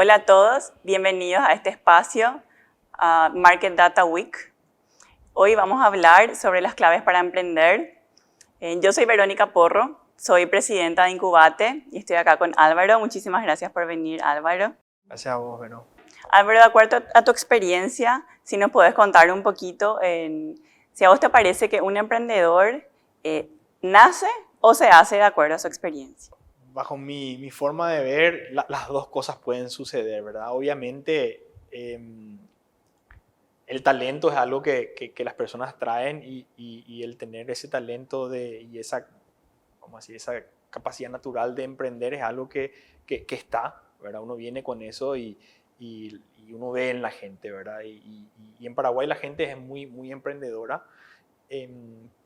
Hola a todos, bienvenidos a este espacio, Market Data Week. Hoy vamos a hablar sobre las claves para emprender. Yo soy Verónica Porro, soy presidenta de Incubate y estoy acá con Álvaro. Muchísimas gracias por venir, Álvaro. Gracias a vos, Vero. Álvaro, de acuerdo a tu experiencia, si nos puedes contar un poquito, si a vos te parece que un emprendedor nace o se hace de acuerdo a su experiencia. Bajo mi forma de ver, las dos cosas pueden suceder, ¿verdad? Obviamente, el talento es algo que las personas traen y el tener ese talento y esa, vamos a decir, esa capacidad natural de emprender es algo que está, ¿verdad? Uno viene con eso y uno ve en la gente, ¿verdad? Y en Paraguay la gente es muy emprendedora.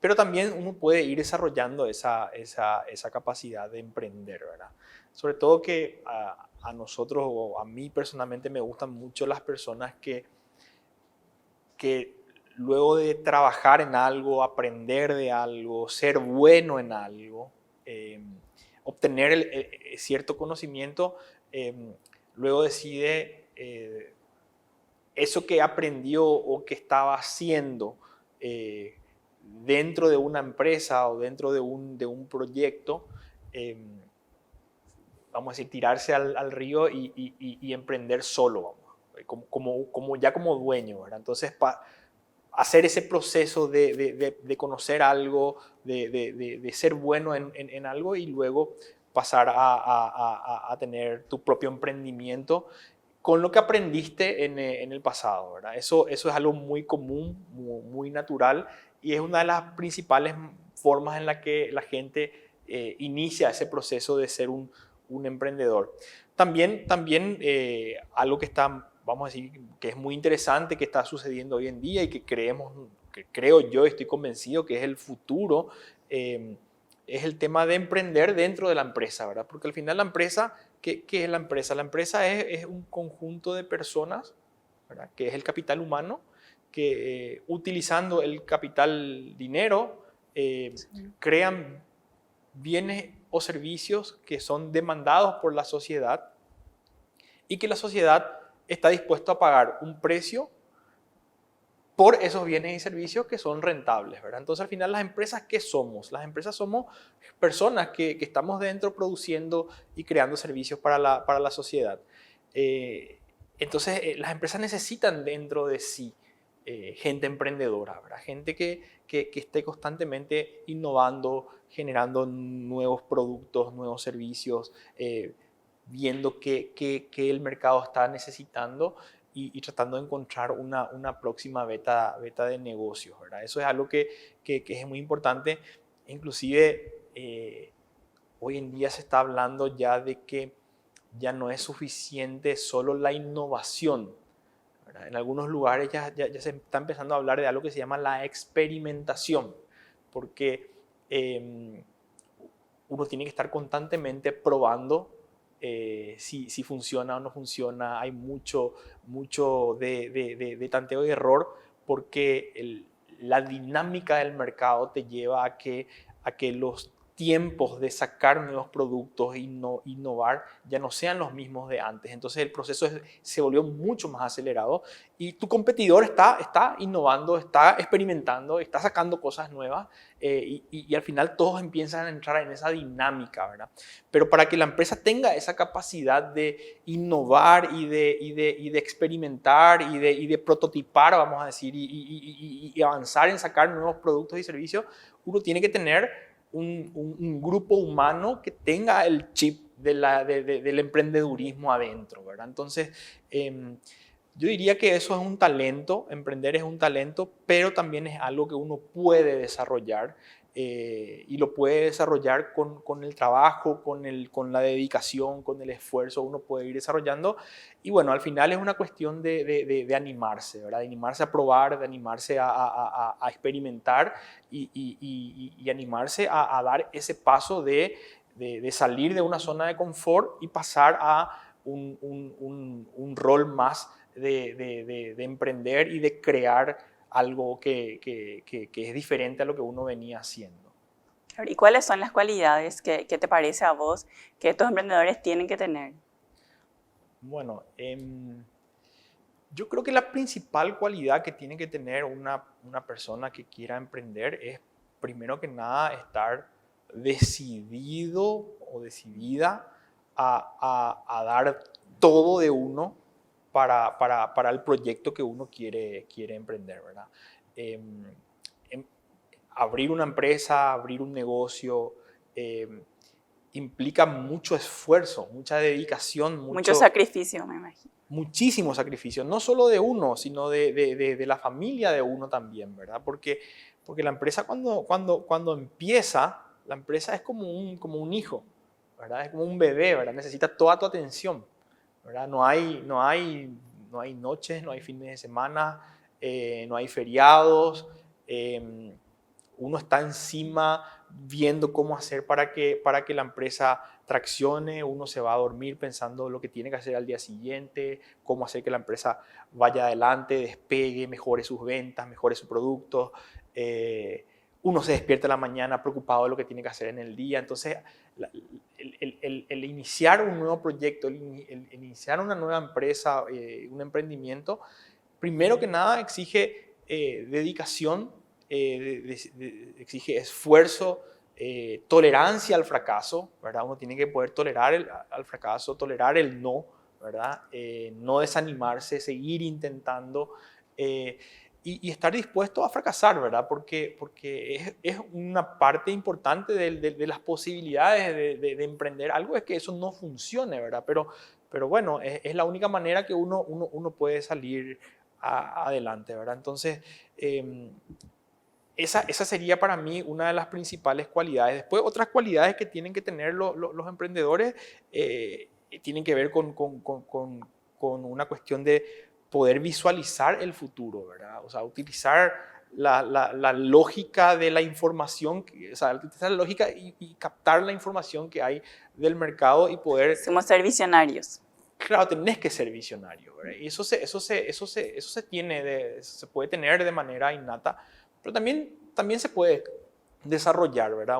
Pero también uno puede ir desarrollando esa capacidad de emprender, ¿verdad? Sobre todo que a nosotros o a mí personalmente me gustan mucho las personas que luego de trabajar en algo, aprender de algo, ser bueno en algo, obtener cierto conocimiento, luego decide eso que aprendió o que estaba haciendo dentro de una empresa o dentro de un proyecto, vamos a decir, tirarse al río y emprender solo, vamos, como dueño, ¿verdad? Entonces, hacer ese proceso de conocer algo, de ser bueno en algo y luego pasar a tener tu propio emprendimiento con lo que aprendiste en el pasado, ¿verdad? Eso es algo muy común, muy natural y es una de las principales formas en la que la gente inicia ese proceso de ser un emprendedor. También algo que está, vamos a decir, que es muy interesante, que está sucediendo hoy en día y que creo yo, estoy convencido que es el futuro, es el tema de emprender dentro de la empresa, ¿verdad? Porque al final la empresa, ¿qué es la empresa? La empresa es un conjunto de personas, ¿verdad? Que es el capital humano, que utilizando el capital dinero, crean bienes o servicios que son demandados por la sociedad y que la sociedad está dispuesta a pagar un precio por esos bienes y servicios que son rentables, ¿verdad? Entonces, al final, las empresas, ¿qué somos? Las empresas somos personas que estamos dentro produciendo y creando servicios para la sociedad. Entonces, las empresas necesitan dentro de sí gente emprendedora, ¿verdad? Gente que esté constantemente innovando, generando nuevos productos, nuevos servicios, viendo qué el mercado está necesitando y tratando de encontrar una próxima beta de negocios, ¿verdad? Eso es algo que es muy importante. Inclusive, hoy en día se está hablando ya de que ya no es suficiente solo la innovación, ¿verdad? En algunos lugares ya se está empezando a hablar de algo que se llama la experimentación, porque uno tiene que estar constantemente probando si funciona o no funciona. Hay mucho de tanteo y error porque la dinámica del mercado te lleva a que los tiempos de sacar nuevos productos y innovar ya no sean los mismos de antes. Entonces el proceso se volvió mucho más acelerado y tu competidor está innovando, está experimentando, está sacando cosas nuevas y al final todos empiezan a entrar en esa dinámica, ¿verdad? Pero para que la empresa tenga esa capacidad de innovar y de experimentar y de prototipar, vamos a decir, y avanzar en sacar nuevos productos y servicios, uno tiene que tener un grupo humano que tenga el chip del emprendedurismo adentro, ¿verdad? Entonces, yo diría que eso es un talento, emprender es un talento, pero también es algo que uno puede desarrollar y lo puede desarrollar con el trabajo, con la dedicación, con el esfuerzo, uno puede ir desarrollando. Y bueno, al final es una cuestión de animarse, ¿verdad? De animarse a probar, de animarse a experimentar y animarse a dar ese paso de salir de una zona de confort y pasar a un rol más de emprender y de crear algo que es diferente a lo que uno venía haciendo. ¿Y cuáles son las cualidades que te parece a vos que estos emprendedores tienen que tener? Bueno, yo creo que la principal cualidad que tiene que tener una persona que quiera emprender es, primero que nada, estar decidido o decidida a dar todo de uno para el proyecto que uno quiere emprender, ¿verdad? Em, em, Abrir una empresa, abrir un negocio, implica mucho esfuerzo, mucha dedicación, Mucho sacrificio, me imagino. muchísimo sacrificio, no solo de uno, sino de la familia de uno también, ¿verdad? Porque la empresa cuando empieza, la empresa es como un hijo, ¿verdad? Es como un bebé, ¿verdad? Necesita toda tu atención, ¿verdad? No hay noches, no hay fines de semana, no hay feriados, uno está encima viendo cómo hacer para que la empresa traccione, uno se va a dormir pensando lo que tiene que hacer al día siguiente, cómo hacer que la empresa vaya adelante, despegue, mejore sus ventas, mejore sus productos. Uno se despierta en la mañana preocupado de lo que tiene que hacer en el día. Entonces, el iniciar un nuevo proyecto, el iniciar una nueva empresa, un emprendimiento, primero que nada exige dedicación, exige esfuerzo, tolerancia al fracaso, ¿verdad? Uno tiene que poder tolerar al fracaso, tolerar el no, ¿verdad? No desanimarse, seguir intentando y estar dispuesto a fracasar, ¿verdad? Porque es una parte importante de las posibilidades de emprender algo, es que eso no funcione, ¿verdad? Pero bueno, es la única manera que uno puede salir adelante, ¿verdad? Entonces, esa sería para mí una de las principales cualidades. Después, otras cualidades que tienen que tener los emprendedores tienen que ver con una cuestión de poder visualizar el futuro, ¿verdad? O sea, utilizar la lógica de la información, o sea, utilizar la lógica y captar la información que hay del mercado y poder... Somos ser visionarios. Claro, tenés que ser visionario, ¿verdad? Y eso se puede tener de manera innata, pero también se puede desarrollar, ¿verdad?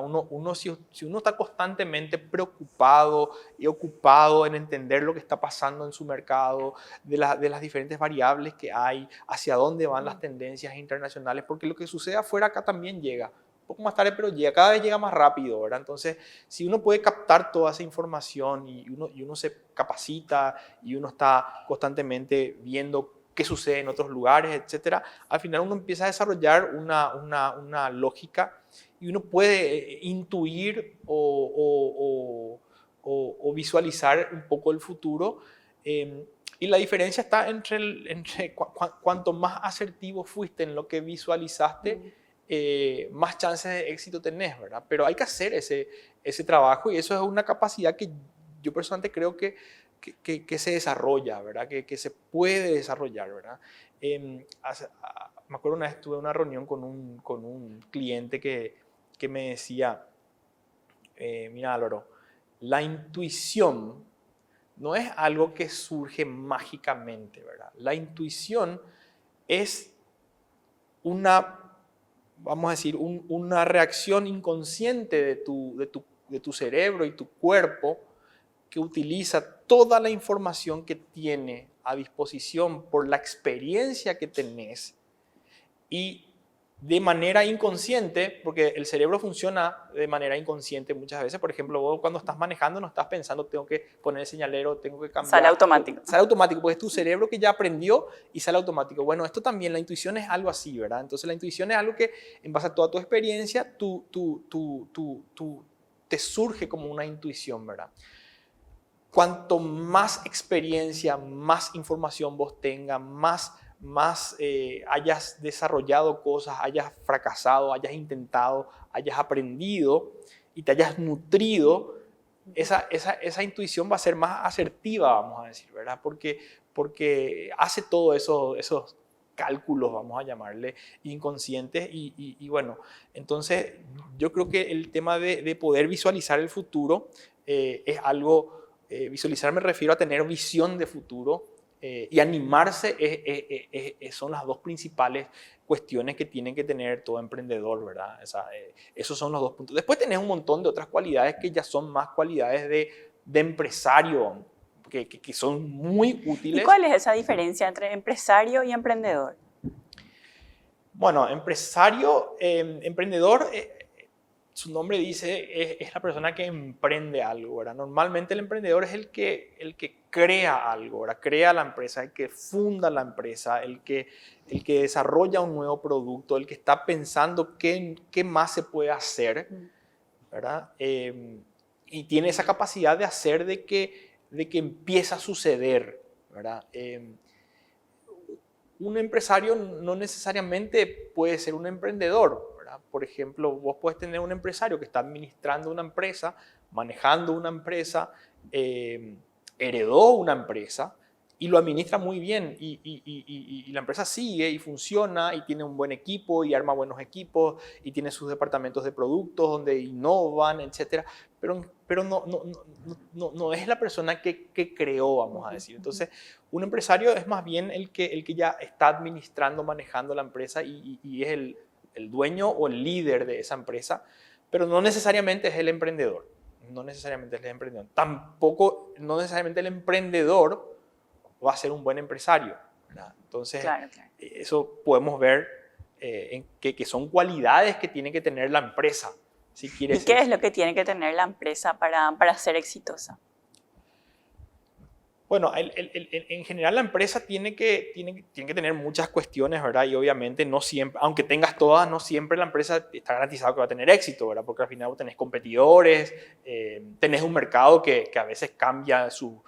Si uno está constantemente preocupado y ocupado en entender lo que está pasando en su mercado, de las diferentes variables que hay, hacia dónde van las tendencias internacionales, porque lo que sucede afuera acá también llega. Un poco más tarde, pero cada vez llega más rápido, ¿verdad? Entonces, si uno puede captar toda esa información y uno se capacita y uno está constantemente viendo qué sucede en otros lugares, etcétera, al final uno empieza a desarrollar una lógica y uno puede intuir o visualizar un poco el futuro. Y la diferencia está entre cuanto más asertivo fuiste en lo que visualizaste, más chances de éxito tenés, ¿verdad? Pero hay que hacer ese trabajo y eso es una capacidad que yo personalmente creo que se desarrolla, ¿verdad? Que se puede desarrollar, ¿verdad? Me acuerdo una vez tuve una reunión con un cliente que me decía, mira Álvaro, la intuición no es algo que surge mágicamente, ¿verdad? La intuición es vamos a decir, una reacción inconsciente de tu cerebro y tu cuerpo que utiliza toda la información que tiene a disposición por la experiencia que tenés y de manera inconsciente, porque el cerebro funciona de manera inconsciente muchas veces. Por ejemplo, vos cuando estás manejando no estás pensando, tengo que poner el señalero, tengo que cambiar. Sale automático. Sale automático, porque es tu cerebro que ya aprendió y sale automático. Bueno, esto también, la intuición es algo así, ¿verdad? Entonces la intuición es algo que en base a toda tu experiencia, te surge como una intuición, ¿verdad? Cuanto más experiencia, más información vos tengas, más hayas desarrollado cosas, hayas fracasado, hayas intentado, hayas aprendido y te hayas nutrido, esa intuición va a ser más asertiva, vamos a decir, ¿verdad? Porque hace todos esos cálculos, vamos a llamarle, inconscientes y bueno, entonces yo creo que el tema de poder visualizar el futuro es algo, visualizar me refiero a tener visión de futuro, y animarse son las dos principales cuestiones que tiene que tener todo emprendedor, ¿verdad? O sea, esos son los dos puntos. Después tenés un montón de otras cualidades que ya son más cualidades de empresario, que son muy útiles. ¿Y cuál es esa diferencia entre empresario y emprendedor? Bueno, emprendedor, su nombre dice, es la persona que emprende algo, ¿verdad? Normalmente el emprendedor es el que crea algo, ¿verdad? Crea la empresa, el que funda la empresa, el que desarrolla un nuevo producto, el que está pensando qué más se puede hacer, ¿verdad? Y tiene esa capacidad de hacer de que empiece a suceder, ¿verdad? Un empresario no necesariamente puede ser un emprendedor, ¿verdad? Por ejemplo, vos puedes tener un empresario que está administrando una empresa, manejando una empresa, heredó una empresa y lo administra muy bien y la empresa sigue y funciona y tiene un buen equipo y arma buenos equipos y tiene sus departamentos de productos donde innovan, etc. Pero no es la persona que creó, vamos a decir. Entonces, un empresario es más bien el que ya está administrando, manejando la empresa y es el dueño o el líder de esa empresa, pero no necesariamente es el emprendedor. No necesariamente es el emprendedor. Tampoco, no necesariamente el emprendedor va a ser un buen empresario, ¿verdad? Entonces, Claro. eso podemos ver que son cualidades que tiene que tener la empresa. Si quiere ¿Y ser, qué es lo que tiene que tener la empresa para ser exitosa? Bueno, en general la empresa tiene que tener muchas cuestiones, ¿verdad? Y obviamente no siempre, aunque tengas todas, no siempre la empresa está garantizado que va a tener éxito, ¿verdad? Porque al final vos tenés competidores, tenés un mercado que a veces cambia su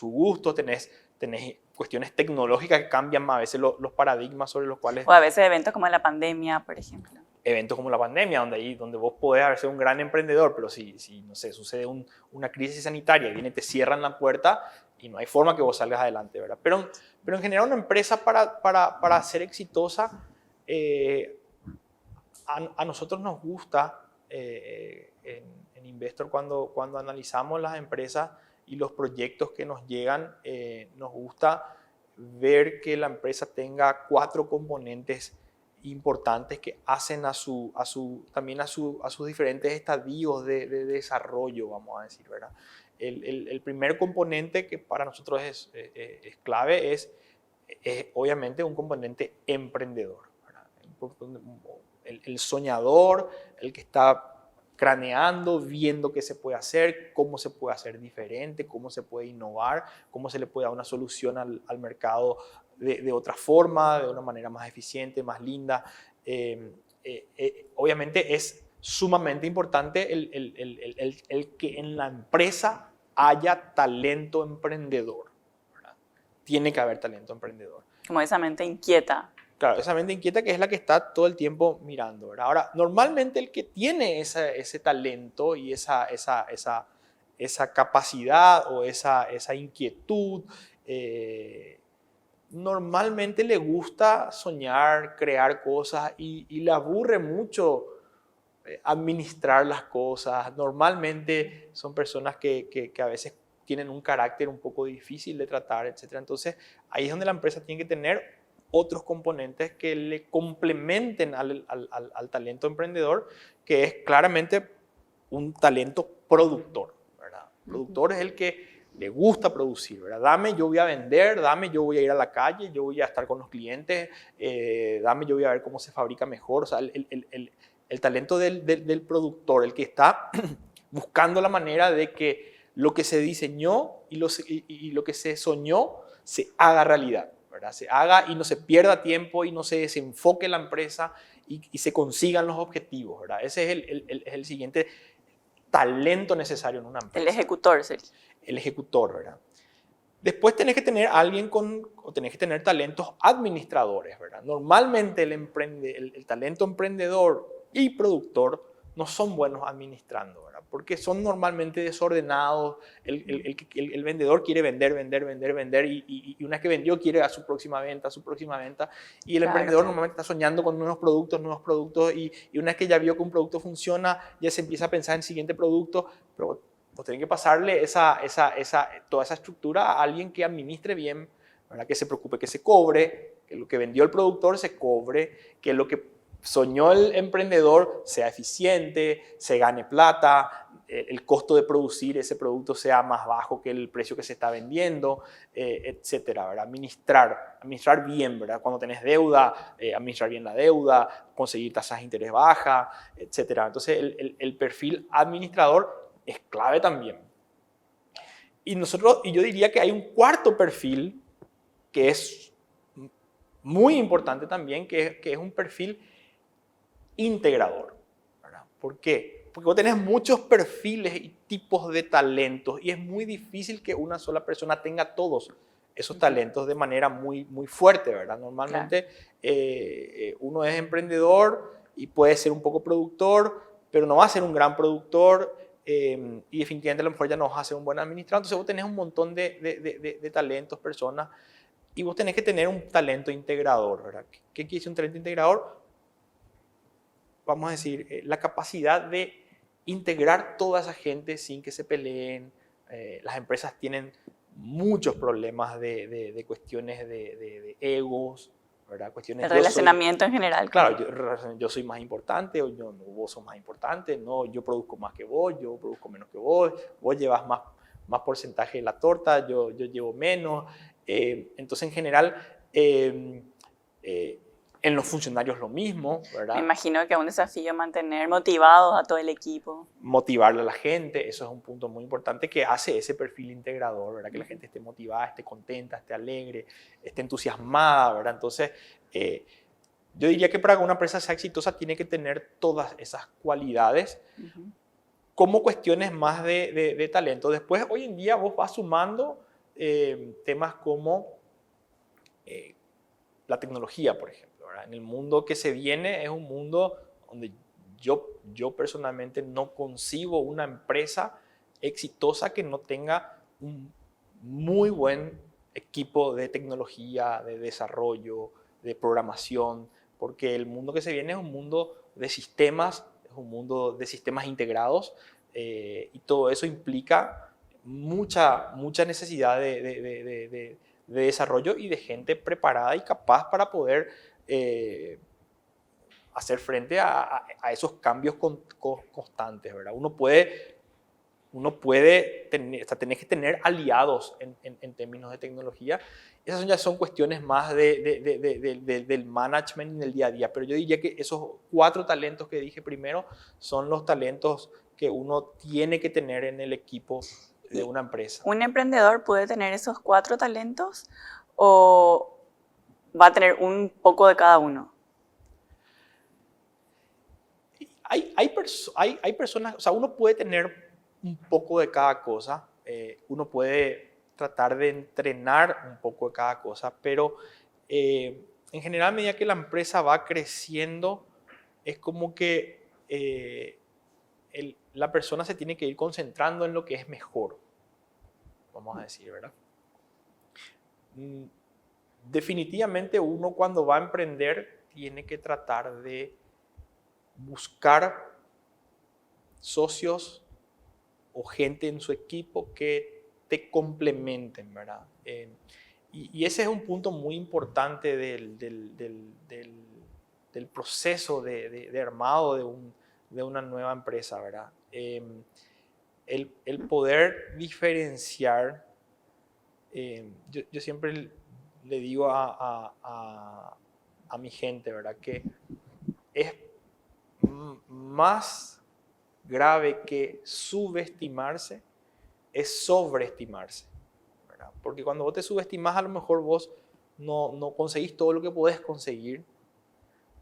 gusto, tenés cuestiones tecnológicas que cambian a veces los paradigmas sobre los cuales... O a veces eventos como la pandemia, por ejemplo. Eventos como la pandemia, donde vos podés ser un gran emprendedor, pero si no sé, sucede una crisis sanitaria y viene, te cierran la puerta y no hay forma que vos salgas adelante, ¿verdad? Pero en general una empresa para ser exitosa, a nosotros nos gusta en Investor cuando analizamos las empresas y los proyectos que nos llegan, nos gusta ver que la empresa tenga 4 componentes importantes que hacen también a sus diferentes estadios de desarrollo, vamos a decir, ¿verdad? El primer componente que para nosotros es clave es obviamente un componente emprendedor, ¿verdad? El soñador, el que está craneando, viendo qué se puede hacer, cómo se puede hacer diferente, cómo se puede innovar, cómo se le puede dar una solución al mercado de otra forma, de una manera más eficiente, más linda. Obviamente es sumamente importante el que en la empresa haya talento emprendedor, ¿verdad? Tiene que haber talento emprendedor. Como esa mente inquieta. Claro, esa mente inquieta que es la que está todo el tiempo mirando, ¿verdad? Ahora, normalmente el que tiene ese talento y esa capacidad o esa inquietud, normalmente le gusta soñar, crear cosas y le aburre mucho administrar las cosas. Normalmente son personas que a veces tienen un carácter un poco difícil de tratar, etc. Entonces, ahí es donde la empresa tiene que tener otros componentes que le complementen al talento emprendedor, que es claramente un talento productor, ¿verdad? Productor es el que le gusta producir, ¿verdad? Dame, yo voy a vender, dame, yo voy a ir a la calle, yo voy a estar con los clientes, dame, yo voy a ver cómo se fabrica mejor. O sea, el talento del productor, el que está buscando la manera de que lo que se diseñó y lo que se soñó se haga realidad, ¿verdad? Se haga y no se pierda tiempo y no se desenfoque la empresa y se consigan los objetivos, ¿verdad? Ese es el siguiente talento necesario en una empresa. El ejecutor, Sergio. El ejecutor, ¿verdad? Después tenés que tener tenés que tener talentos administradores, ¿verdad? Normalmente el talento emprendedor y productor no son buenos administrando, ¿verdad? Porque son normalmente desordenados. El vendedor quiere vender y una vez que vendió quiere a su próxima venta. Y el emprendedor normalmente está soñando con nuevos productos y una vez que ya vio que un producto funciona, ya se empieza a pensar en el siguiente producto, pero pues tienen que pasarle toda esa estructura a alguien que administre bien, ¿verdad? Que se preocupe que se cobre, que lo que vendió el productor se cobre, que lo que soñó el emprendedor sea eficiente, se gane plata, el costo de producir ese producto sea más bajo que el precio que se está vendiendo, etcétera, ¿verdad? Administrar bien, ¿verdad? Cuando tenés deuda, administrar bien la deuda, conseguir tasas de interés bajas, etcétera. Entonces, el perfil administrador es clave también. Y yo diría que hay un cuarto perfil que es muy importante también, que es un perfil integrador, ¿verdad? ¿Por qué? Porque vos tenés muchos perfiles y tipos de talentos y es muy difícil que una sola persona tenga todos esos talentos de manera muy, muy fuerte, ¿verdad? Normalmente uno es emprendedor y puede ser un poco productor, pero no va a ser un gran productor y definitivamente a lo mejor ya no vas a ser un buen administrador. Entonces vos tenés un montón de talentos, personas, y vos tenés que tener un talento integrador, ¿verdad? ¿Qué quiere decir un talento integrador? Vamos a decir, la capacidad de integrar toda esa gente sin que se peleen. Las empresas tienen muchos problemas de cuestiones de egos, ¿verdad? Cuestiones, El relacionamiento en general. Claro, yo soy más importante, o vos sos más importante, no, yo produzco más que vos, yo produzco menos que vos llevas más porcentaje de la torta, yo llevo menos. Entonces, en general, en los funcionarios lo mismo, ¿verdad? Me imagino que es un desafío mantener motivados a todo el equipo. Motivarle a la gente, eso es un punto muy importante que hace ese perfil integrador, ¿verdad? Que la gente esté motivada, esté contenta, esté alegre, esté entusiasmada, ¿verdad? Entonces, yo diría que para que una empresa sea exitosa tiene que tener todas esas cualidades como cuestiones más de talento. Después, hoy en día vos vas sumando temas como la tecnología, por ejemplo, ¿verdad? En el mundo que se viene es un mundo donde yo personalmente no concibo una empresa exitosa que no tenga un muy buen equipo de tecnología, de desarrollo, de programación, porque el mundo que se viene es un mundo de sistemas, es un mundo de sistemas integrados y todo eso implica mucha necesidad de desarrollo y de gente preparada y capaz para poder hacer frente a esos cambios constantes, ¿verdad? Uno puede tener, o sea, tenés que tener aliados en términos de tecnología. Esas ya son cuestiones más del management en el día a día, pero yo diría que esos 4 talentos que dije primero son los talentos que uno tiene que tener en el equipo de una empresa. ¿Un emprendedor puede tener esos 4 talentos o va a tener un poco de cada uno? Hay personas, o sea, uno puede tener un poco de cada cosa, uno puede tratar de entrenar un poco de cada cosa, pero en general a medida que la empresa va creciendo, es como que la persona se tiene que ir concentrando en lo que es mejor, vamos a decir, ¿verdad? Definitivamente uno cuando va a emprender tiene que tratar de buscar socios o gente en su equipo que te complementen, ¿verdad? Y ese es un punto muy importante del proceso de armado de una nueva empresa, ¿verdad? El poder diferenciar, yo siempre le digo a mi gente, ¿verdad? Que es más grave que subestimarse es sobreestimarse, ¿verdad? Porque cuando vos te subestimas, a lo mejor vos no conseguís todo lo que podés conseguir,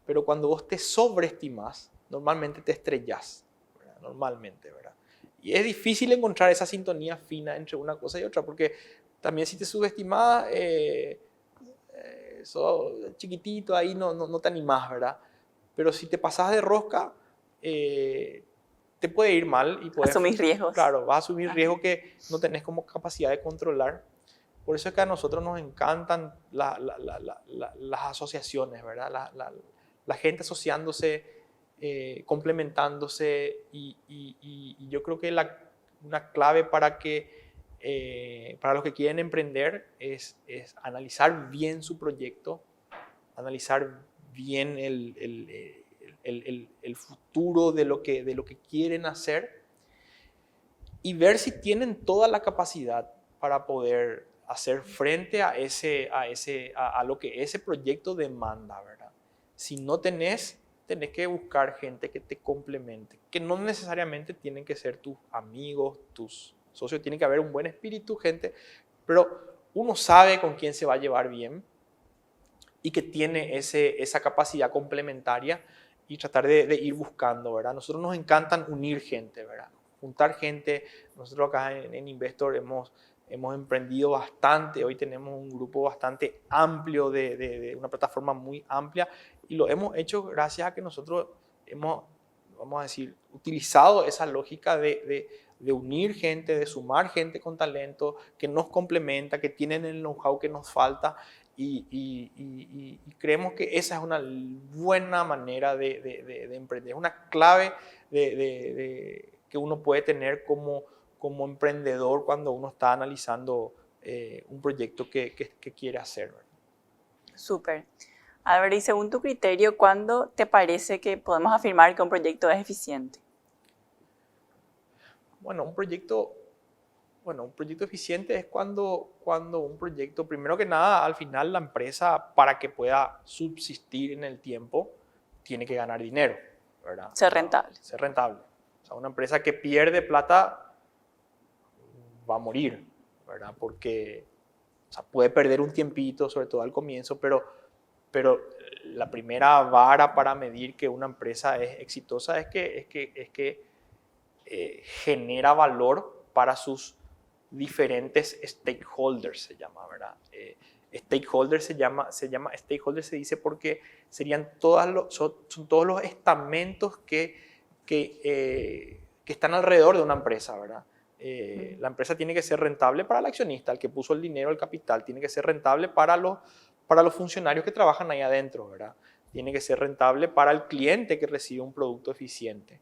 pero cuando vos te sobreestimas, normalmente te estrellás, ¿verdad? Normalmente, ¿verdad? Y es difícil encontrar esa sintonía fina entre una cosa y otra, porque también si te subestimas, sos chiquitito, ahí no te animás, ¿verdad? Pero si te pasas de rosca, te puede ir mal y puedes asumir riesgos. Claro, vas a asumir riesgos que no tenés como capacidad de controlar. Por eso es que a nosotros nos encantan las asociaciones, ¿verdad? La gente asociándose, complementándose y yo creo que una clave para los que quieren emprender es analizar bien su proyecto, analizar bien el futuro de lo que quieren hacer y ver si tienen toda la capacidad para poder hacer frente a lo que ese proyecto demanda, ¿verdad? Si no tenés que buscar gente que te complemente, que no necesariamente tienen que ser tus amigos, tus socios, tiene que haber un buen espíritu, gente, pero uno sabe con quién se va a llevar bien y que tiene esa capacidad complementaria y tratar de ir buscando, ¿verdad? Nosotros nos encantan unir gente, ¿verdad? Juntar gente. Nosotros acá en Investor hemos emprendido bastante. Hoy tenemos un grupo bastante amplio, de una plataforma muy amplia, y lo hemos hecho gracias a que nosotros hemos, vamos a decir, utilizado esa lógica de unir gente, de sumar gente con talento que nos complementa, que tienen el know-how que nos falta. Y creemos que esa es una buena manera de emprender, es una clave que uno puede tener como emprendedor cuando uno está analizando un proyecto que quiere hacer, ¿verdad? Súper. A ver, y según tu criterio, ¿cuándo te parece que podemos afirmar que un proyecto es eficiente? Bueno, un proyecto eficiente es cuando un proyecto, primero que nada, al final la empresa, para que pueda subsistir en el tiempo, tiene que ganar dinero, ¿verdad? Ser rentable. Ser rentable. O sea, una empresa que pierde plata va a morir, ¿verdad? Porque, o sea, puede perder un tiempito, sobre todo al comienzo, pero la primera vara para medir que una empresa es exitosa es que genera valor para sus diferentes stakeholders, se llama, ¿verdad? Stakeholders stakeholders se dice porque son todos los estamentos que están alrededor de una empresa, ¿verdad? La empresa tiene que ser rentable para el accionista, el que puso el dinero, el capital, tiene que ser rentable para los funcionarios que trabajan ahí adentro, ¿verdad? Tiene que ser rentable para el cliente que recibe un producto eficiente.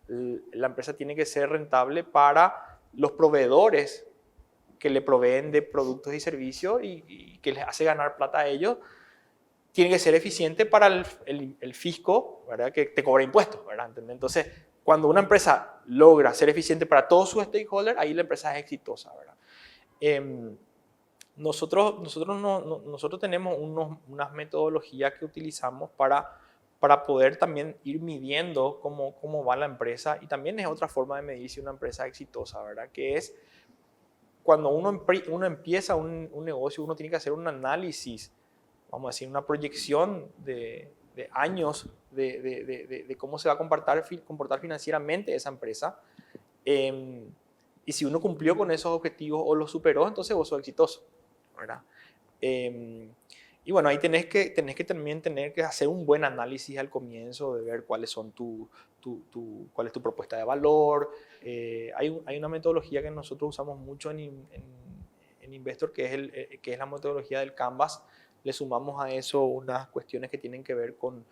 La empresa tiene que ser rentable para los proveedores que le proveen de productos y servicios y que les hace ganar plata a ellos. Tiene que ser eficiente para el fisco, ¿verdad? Que te cobra impuestos, ¿verdad? ¿Entendés? Entonces, cuando una empresa logra ser eficiente para todos sus stakeholders, ahí la empresa es exitosa, ¿verdad? Nosotros tenemos unas metodologías que utilizamos para poder también ir midiendo cómo va la empresa, y también es otra forma de medir si una empresa es exitosa, ¿verdad? Que es cuando uno empieza un negocio, uno tiene que hacer un análisis, vamos a decir, una proyección de años de cómo se va a comportar financieramente esa empresa. Y si uno cumplió con esos objetivos o los superó, entonces vos sos exitoso, ¿verdad? Y bueno, ahí tenés que también tener que hacer un buen análisis al comienzo de ver cuáles son cuál es tu propuesta de valor. Hay una metodología que nosotros usamos mucho en Investor, que es la metodología del Canvas. Le sumamos a eso unas cuestiones que tienen que ver con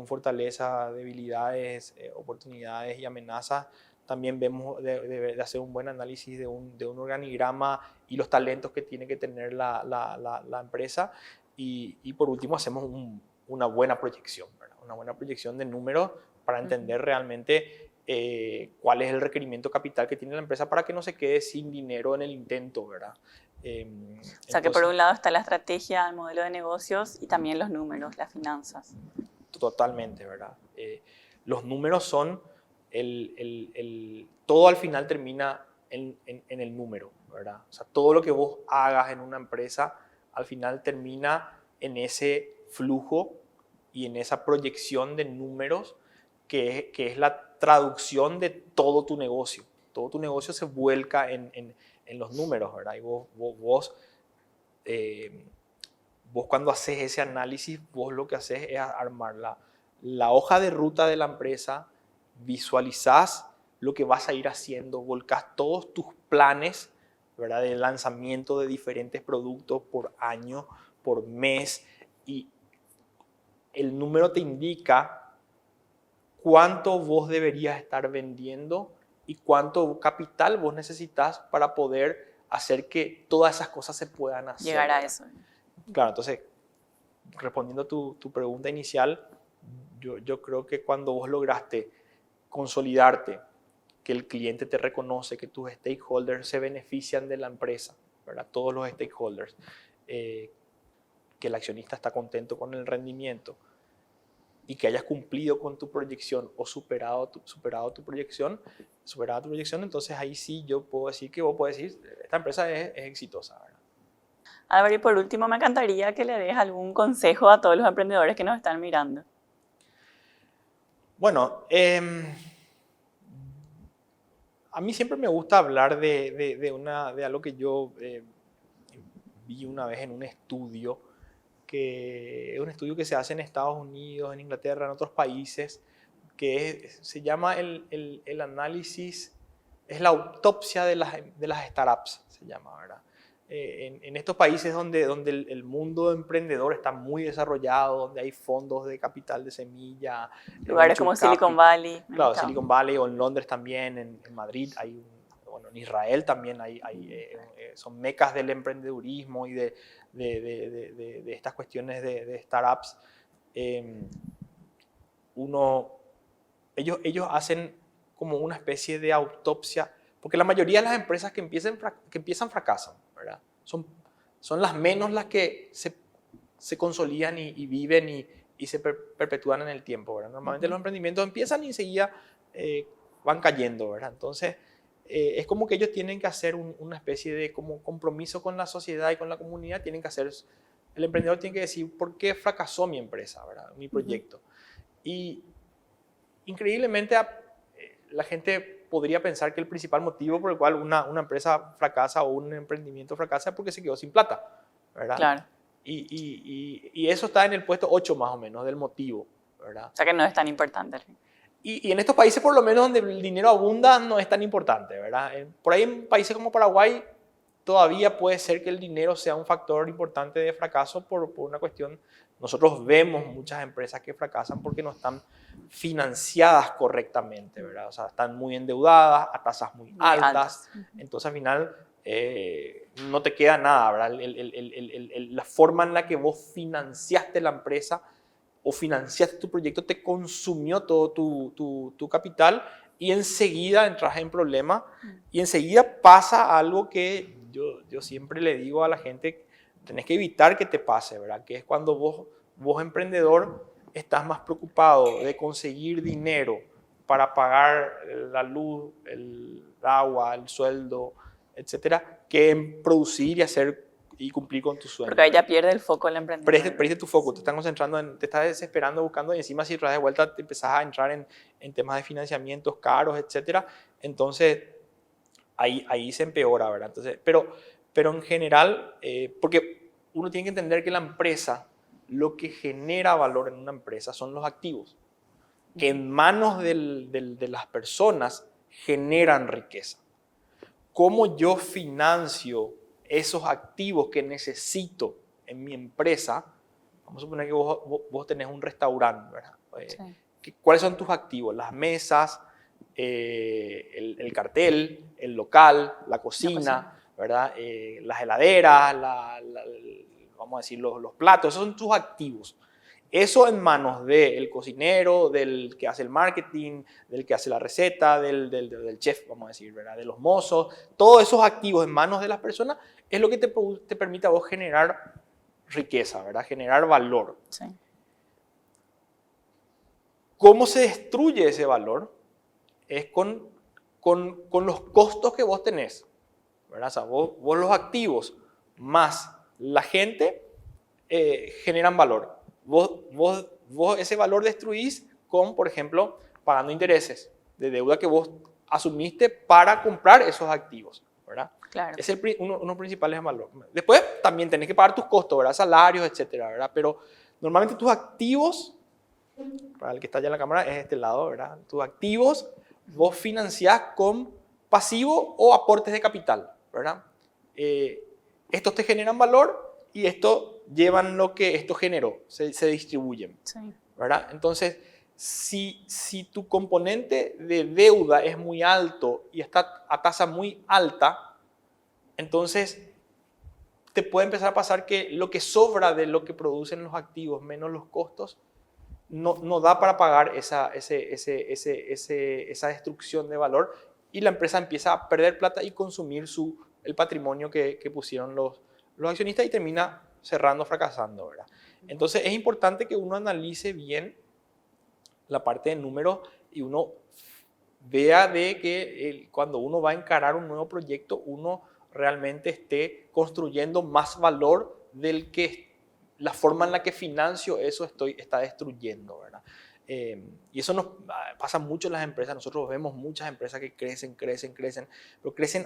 fortalezas, debilidades, oportunidades y amenazas. También vemos de hacer un buen análisis de un organigrama y los talentos que tiene que tener la empresa. Y por último hacemos una buena proyección, ¿verdad? Una buena proyección de números para entender realmente cuál es el requerimiento capital que tiene la empresa para que no se quede sin dinero en el intento, ¿verdad? O sea que por un lado está la estrategia, el modelo de negocios y también los números, las finanzas. Totalmente, ¿verdad? Los números son todo al final termina en el número, ¿verdad? O sea, todo lo que vos hagas en una empresa al final termina en ese flujo y en esa proyección de números que es la traducción de todo tu negocio. Todo tu negocio se vuelca en los números, ¿verdad? Y vos cuando haces ese análisis, vos lo que haces es armar la hoja de ruta de la empresa, visualizás lo que vas a ir haciendo, volcás todos tus planes, ¿verdad? De lanzamiento de diferentes productos por año, por mes, y el número te indica cuánto vos deberías estar vendiendo y cuánto capital vos necesitas para poder hacer que todas esas cosas se puedan hacer. Llegar a eso. Claro, entonces, respondiendo a tu pregunta inicial, yo creo que cuando vos lograste consolidarte que el cliente te reconoce, que tus stakeholders se benefician de la empresa, ¿verdad? Todos los stakeholders, que el accionista está contento con el rendimiento y que hayas cumplido con tu proyección o superado tu proyección, entonces ahí sí yo puedo decir que vos podés decir, esta empresa es exitosa, ¿verdad? Álvaro, y por último me encantaría que le des algún consejo a todos los emprendedores que nos están mirando. Bueno, a mí siempre me gusta hablar de algo que yo vi una vez en un estudio, que es un estudio que se hace en Estados Unidos, en Inglaterra, en otros países, que se llama el análisis, es la autopsia de las startups, se llama, ¿verdad? En estos países donde el mundo emprendedor está muy desarrollado, donde hay fondos de capital de semilla, Lugares como Silicon Valley. Claro, Silicon Valley, o en Londres también, en Madrid, bueno, en Israel también son mecas del emprendedurismo y de estas cuestiones de startups. Ellos hacen como una especie de autopsia, porque la mayoría de las empresas que empiezan fracasan, ¿verdad? Son las menos las que se consolidan y viven y se perpetúan en el tiempo, ¿verdad? Normalmente los emprendimientos empiezan y enseguida van cayendo, ¿verdad? Entonces, es como que ellos tienen que hacer una especie de como compromiso con la sociedad y con la comunidad. El emprendedor tiene que decir, ¿por qué fracasó mi empresa, ¿verdad? Mi proyecto? Y increíblemente la gente podría pensar que el principal motivo por el cual una empresa fracasa o un emprendimiento fracasa es porque se quedó sin plata, ¿verdad? Claro. Y eso está en el puesto 8 más o menos del motivo, ¿verdad? O sea que no es tan importante. Y en estos países, por lo menos donde el dinero abunda, no es tan importante, ¿verdad? Por ahí en países como Paraguay todavía puede ser que el dinero sea un factor importante de fracaso por una cuestión. Nosotros vemos muchas empresas que fracasan porque no están financiadas correctamente, ¿verdad? O sea, están muy endeudadas a tasas muy altas. Entonces, al final, no te queda nada, ¿verdad? La forma en la que vos financiaste la empresa o financiaste tu proyecto te consumió todo tu capital y enseguida entras en problemas y enseguida pasa algo que yo siempre le digo a la gente, tenés que evitar que te pase, ¿verdad? Que es cuando vos emprendedor estás más preocupado de conseguir dinero para pagar la luz, el agua, el sueldo, etcétera, que en producir y hacer y cumplir con tu sueño. Porque ahí ya pierde el foco el emprendedor. Perdiste tu foco, te estás concentrando, te estás desesperando, buscando, y encima si traes de vuelta te empezás a entrar en temas de financiamientos caros, etcétera. Entonces, ahí se empeora, ¿verdad? Entonces, pero en general, porque uno tiene que entender que la empresa, lo que genera valor en una empresa son los activos, que en manos de las personas generan riqueza. ¿Cómo yo financio esos activos que necesito en mi empresa? Vamos a suponer que vos tenés un restaurante, ¿verdad? Sí. ¿Cuáles son tus activos? Las mesas, el cartel, el local, la cocina, ¿verdad? Las heladeras, vamos a decir los platos, esos son tus activos. Eso en manos del cocinero, del que hace el marketing, del que hace la receta, del chef, vamos a decir, ¿verdad? De los mozos. Todos esos activos en manos de las personas es lo que te permite a vos generar riqueza, ¿verdad? Generar valor. Sí. ¿Cómo se destruye ese valor? Es con los costos que vos tenés, ¿verdad? O sea, vos los activos más la gente generan valor. Vos ese valor destruís con, por ejemplo, pagando intereses de deuda que vos asumiste para comprar esos activos, ¿verdad? Claro. Es uno de los principales valores. Después también tenés que pagar tus costos, ¿verdad? Salarios, etcétera, ¿verdad? Pero normalmente tus activos, para el que está allá en la cámara, es este lado, ¿verdad? Tus activos vos financiás con pasivo o aportes de capital, ¿verdad? Estos te generan valor y esto llevan lo que esto generó, se distribuyen, sí, ¿verdad? Entonces, si tu componente de deuda es muy alto y está a tasa muy alta, entonces te puede empezar a pasar que lo que sobra de lo que producen los activos menos los costos no da para pagar esa destrucción de valor y la empresa empieza a perder plata y consumir el patrimonio que pusieron los accionistas y termina cerrando, fracasando, ¿verdad? Entonces es importante que uno analice bien la parte de números y uno vea de que cuando uno va a encarar un nuevo proyecto, uno realmente esté construyendo más valor del que la forma en la que financio eso está destruyendo, ¿verdad? Y eso nos pasa mucho en las empresas. Nosotros vemos muchas empresas que crecen, pero crecen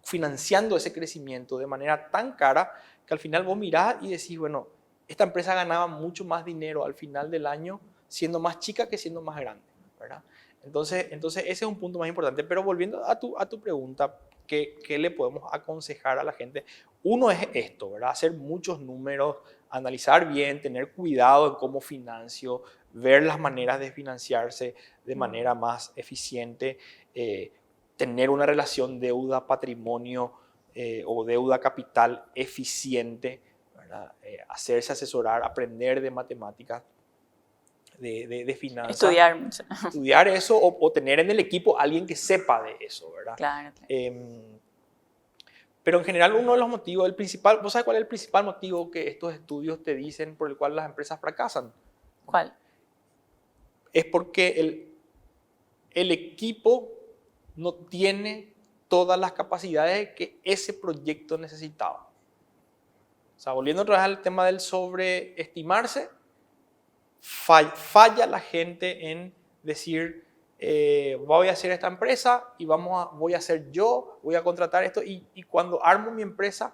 financiando ese crecimiento de manera tan cara que al final vos mirás y decís, bueno, esta empresa ganaba mucho más dinero al final del año siendo más chica que siendo más grande, ¿verdad? Entonces ese es un punto más importante. Pero volviendo a tu pregunta, ¿qué le podemos aconsejar a la gente? Uno es esto, ¿verdad? Hacer muchos números, analizar bien, tener cuidado en cómo financio, ver las maneras de financiarse de manera más eficiente, tener una relación deuda-patrimonio o deuda-capital eficiente, ¿verdad? Hacerse asesorar, aprender de matemáticas, de finanzas. Estudiar mucho. Estudiar eso o tener en el equipo alguien que sepa de eso, ¿verdad? Claro. Pero en general uno de los motivos, ¿vos sabés cuál es el principal motivo que estos estudios te dicen por el cual las empresas fracasan? ¿Cuál? Es porque el equipo no tiene todas las capacidades que ese proyecto necesitaba. O sea, volviendo otra vez al tema del sobreestimarse, falla la gente en decir, voy a hacer esta empresa y voy a hacer voy a contratar esto y cuando armo mi empresa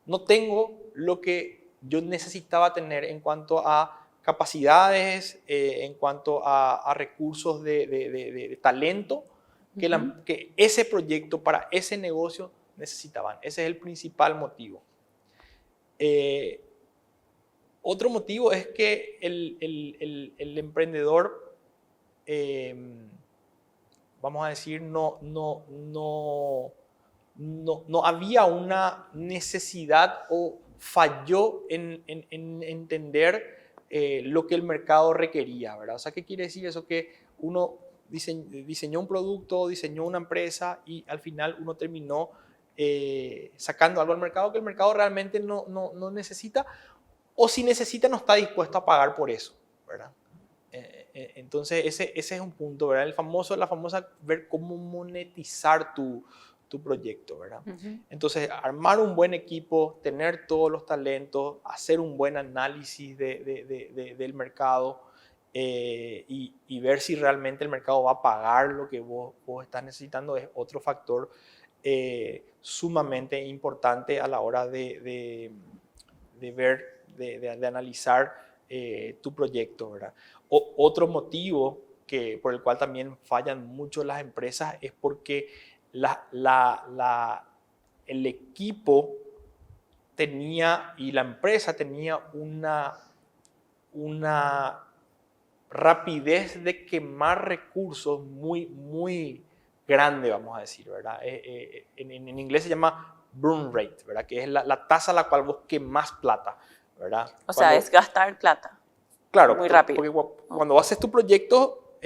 no tengo lo que yo necesitaba tener en cuanto a capacidades, en cuanto a recursos de talento que ese proyecto para ese negocio necesitaban. Ese es el principal motivo. Otro motivo es que el emprendedor, vamos a decir, no había una necesidad o falló en entender lo que el mercado requería, ¿verdad? O sea, ¿qué quiere decir eso? Que uno diseñó un producto, diseñó una empresa y al final uno terminó sacando algo al mercado que el mercado realmente no necesita, o si necesita no está dispuesto a pagar por eso, ¿verdad? Entonces ese es un punto, ¿verdad? La famosa ver cómo monetizar tu proyecto, ¿verdad? Entonces armar un buen equipo, tener todos los talentos, hacer un buen análisis del mercado y ver si realmente el mercado va a pagar lo que vos estás necesitando es otro factor sumamente importante a la hora de ver, de analizar tu proyecto, ¿verdad? Otro motivo por el cual también fallan mucho las empresas es porque el equipo tenía y la empresa tenía una rapidez de quemar recursos muy grande, vamos a decir, ¿verdad? En inglés se llama burn rate, ¿verdad? Que es la tasa a la cual vos quemás plata, ¿verdad? O sea, es gastar plata. Claro, muy rápido. Porque cuando haces tu proyecto,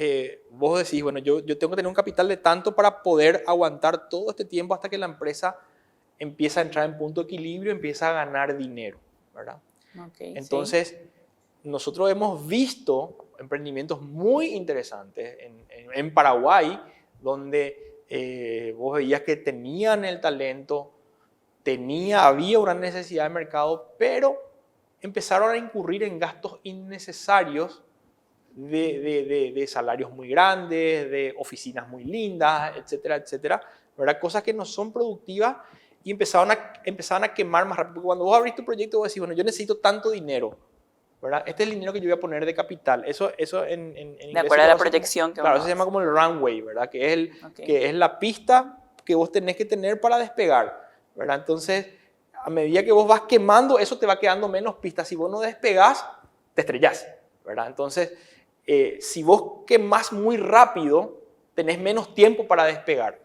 vos decís, bueno, yo tengo que tener un capital de tanto para poder aguantar todo este tiempo hasta que la empresa empieza a entrar en punto de equilibrio, empieza a ganar dinero, ¿verdad? Okay, entonces, nosotros hemos visto emprendimientos muy interesantes en Paraguay, donde vos veías que tenían el talento, había una necesidad de mercado, pero empezaron a incurrir en gastos innecesarios de salarios muy grandes, de oficinas muy lindas, etcétera, etcétera, ¿verdad? Cosas que no son productivas y empezaban a quemar más rápido. Porque cuando vos abrís tu proyecto, vos decís, bueno, yo necesito tanto dinero, ¿verdad? Este es el dinero que yo voy a poner de capital. Eso en inglés de acuerdo a la proyección que claro, eso se llama como el runway, ¿verdad? Que es la pista que vos tenés que tener para despegar, ¿verdad? Entonces, a medida que vos vas quemando, eso te va quedando menos pistas. Si vos no despegás, te estrellás, ¿verdad? Entonces, si vos quemás muy rápido, tenés menos tiempo para despegar,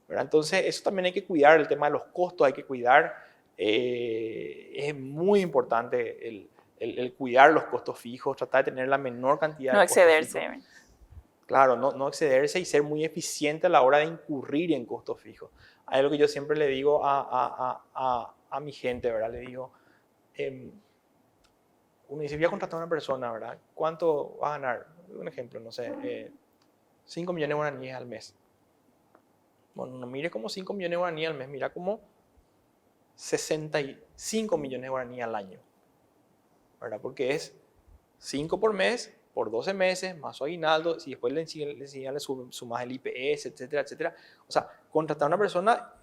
¿verdad? Entonces, eso también hay que cuidar, el tema de los costos hay que cuidar. Es muy importante el cuidar los costos fijos, tratar de tener la menor cantidad de costos fijos. No excederse. Claro, no excederse y ser muy eficiente a la hora de incurrir en costos fijos. Hay algo que yo siempre le digo a mi gente, ¿verdad? Le digo, uno dice, voy a contratar a una persona, ¿verdad? ¿Cuánto va a ganar? Un ejemplo, no sé, 5 millones de guaraníes al mes. Bueno, no mire como 5 millones de guaraníes al mes, mira como 65 millones de guaraníes al año, ¿verdad? Porque es 5 por mes, por 12 meses, más su aguinaldo, si después le sumas el IPS, etcétera, etcétera. O sea, contratar a una persona,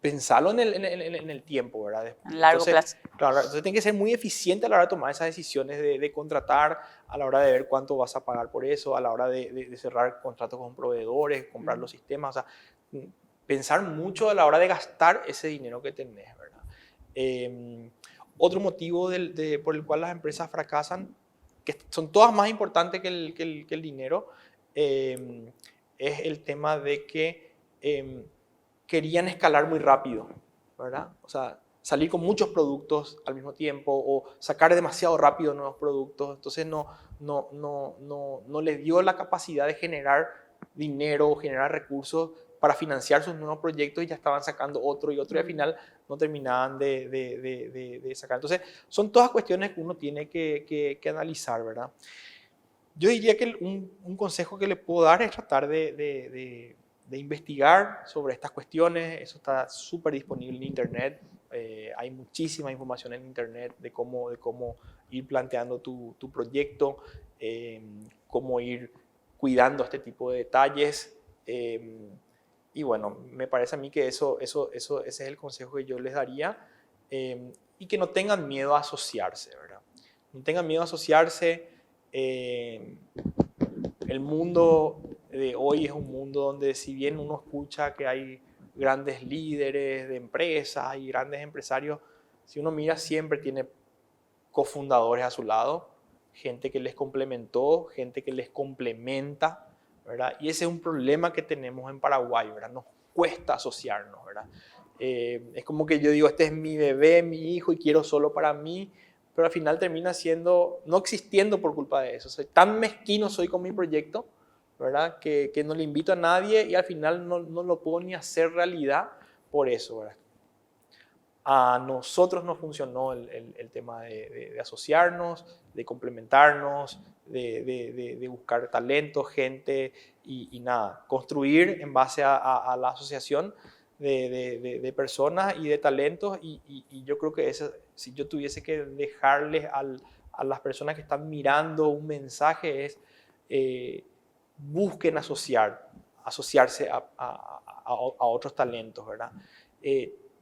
pensarlo en el tiempo, ¿verdad? En largo plazo. Claro, entonces tiene que ser muy eficiente a la hora de tomar esas decisiones de contratar, a la hora de ver cuánto vas a pagar por eso, a la hora de cerrar contratos con proveedores, comprar los sistemas, o sea, pensar mucho a la hora de gastar ese dinero que tenés, ¿verdad? Otro motivo por el cual las empresas fracasan, que son todas más importantes que el dinero, es el tema de que querían escalar muy rápido, ¿verdad? O sea, salir con muchos productos al mismo tiempo o sacar demasiado rápido nuevos productos. Entonces no les dio la capacidad de generar dinero, generar recursos para financiar sus nuevos proyectos y ya estaban sacando otro y otro y al final no terminaban de sacar. Entonces, son todas cuestiones que uno tiene que analizar, ¿verdad? Yo diría que un consejo que le puedo dar es tratar de investigar sobre estas cuestiones. Eso está súper disponible en Internet. Hay muchísima información en Internet de cómo ir planteando tu proyecto, cómo ir cuidando este tipo de detalles. Y bueno, me parece a mí que ese es el consejo que yo les daría. Y que no tengan miedo a asociarse, ¿verdad? No tengan miedo a asociarse. El mundo de hoy es un mundo donde si bien uno escucha que hay grandes líderes de empresas y grandes empresarios, si uno mira siempre tiene cofundadores a su lado, gente que les complementó, gente que les complementa, ¿verdad? Y ese es un problema que tenemos en Paraguay, ¿verdad? Nos cuesta asociarnos, ¿verdad? Es como que yo digo, este es mi bebé, mi hijo y quiero solo para mí, pero al final termina siendo, no existiendo por culpa de eso. Soy tan mezquino soy con mi proyecto, ¿verdad? Que no le invito a nadie y al final no lo puedo ni hacer realidad por eso, ¿verdad? A nosotros nos funcionó el tema de asociarnos, de complementarnos, de buscar talento, gente y nada, construir en base a la asociación de personas y de talentos y yo creo que eso, si yo tuviese que dejarles a las personas que están mirando un mensaje es busquen asociarse a otros talentos, ¿verdad?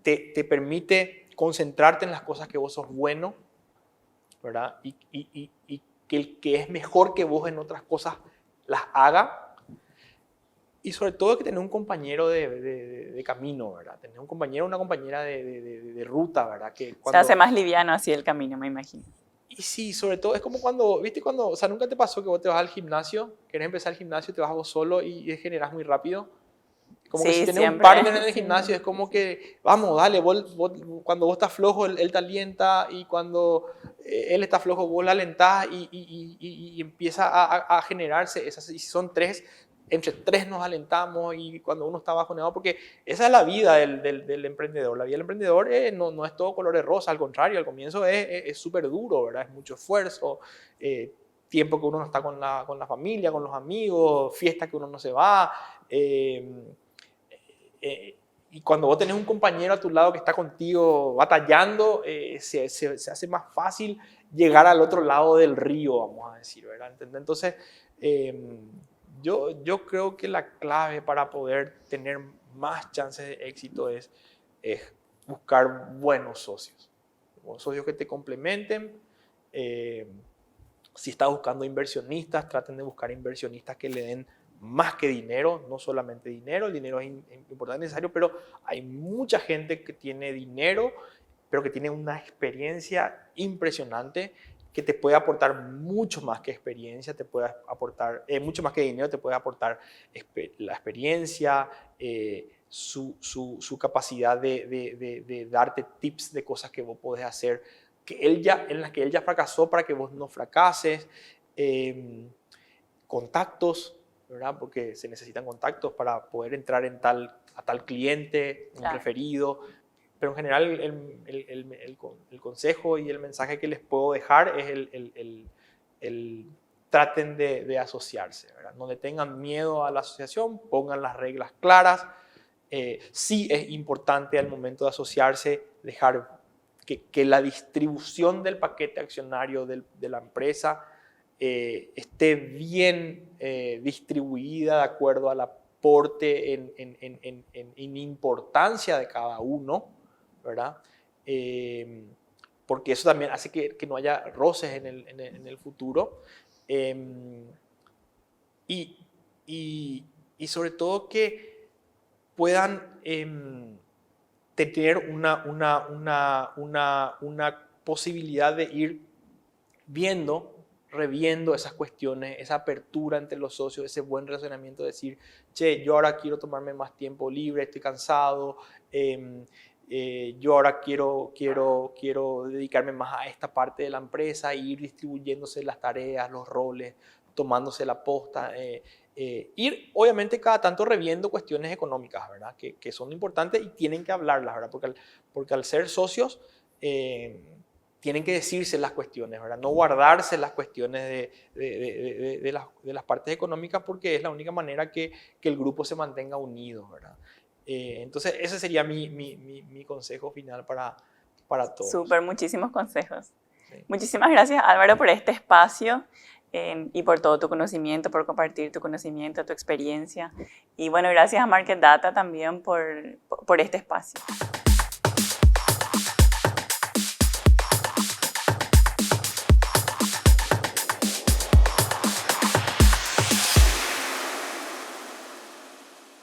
Te permite concentrarte en las cosas que vos sos bueno, ¿verdad? Y que el que es mejor que vos en otras cosas las haga. Y sobre todo que tener un compañero de camino, ¿verdad? Tener un compañero, una compañera de ruta, ¿verdad? Que Se hace más liviano así el camino, me imagino. Y sí, sobre todo es como cuando, ¿viste? Cuando, o sea, ¿nunca te pasó que vos te vas al gimnasio, querés empezar el gimnasio, te vas vos solo y degenerás muy rápido? Como que si Sí, tenés un siempre. partner en el gimnasio es como que, vamos, dale, cuando vos estás flojo, él te alienta y cuando él está flojo, vos la alentás y empieza a generarse esas, y si son tres, entre tres nos alentamos y cuando uno está bajoneado, porque esa es la vida del emprendedor. La vida del emprendedor no es todo color de rosa, al contrario, al comienzo es súper duro, ¿verdad? Es mucho esfuerzo, tiempo que uno no está con la familia, con los amigos, fiestas que uno no se va. Y cuando vos tenés un compañero a tu lado que está contigo batallando, se hace más fácil llegar al otro lado del río, vamos a decir, ¿verdad? Entonces, yo creo que la clave para poder tener más chances de éxito es buscar buenos socios que te complementen. Si estás buscando inversionistas, traten de buscar inversionistas que le den más que dinero, no solamente dinero, el dinero es importante, necesario, pero hay mucha gente que tiene dinero, pero que tiene una experiencia impresionante que te puede aportar mucho más que experiencia, te puede aportar mucho más que dinero, te puede aportar la experiencia, su capacidad de darte tips de cosas que vos podés hacer, en las que él ya fracasó para que vos no fracases. contactos, ¿verdad? Porque se necesitan contactos para poder entrar a tal cliente, un referido. Pero en general el consejo y el mensaje que les puedo dejar es el traten de asociarse, ¿verdad? No le tengan miedo a la asociación, pongan las reglas claras. Sí es importante al momento de asociarse dejar que la distribución del paquete accionario de la empresa esté bien distribuida de acuerdo al aporte en importancia de cada uno, ¿verdad? Porque eso también hace que no haya roces en el futuro. Y sobre todo que puedan tener una posibilidad de ir reviendo esas cuestiones, esa apertura entre los socios, ese buen relacionamiento, decir, che, yo ahora quiero tomarme más tiempo libre, estoy cansado, yo ahora quiero dedicarme más a esta parte de la empresa, e ir distribuyéndose las tareas, los roles, tomándose la posta, ir obviamente cada tanto reviendo cuestiones económicas, ¿verdad? Que son importantes y tienen que hablarlas, ¿verdad? Porque al ser socios tienen que decirse las cuestiones, ¿verdad? No guardarse las cuestiones de las partes económicas, porque es la única manera que el grupo se mantenga unido, ¿verdad? Entonces ese sería mi consejo final para todos. Súper, muchísimos consejos. Sí. Muchísimas gracias, Álvaro, por este espacio y por todo tu conocimiento, por compartir tu conocimiento, tu experiencia. Y bueno, gracias a Market Data también por este espacio.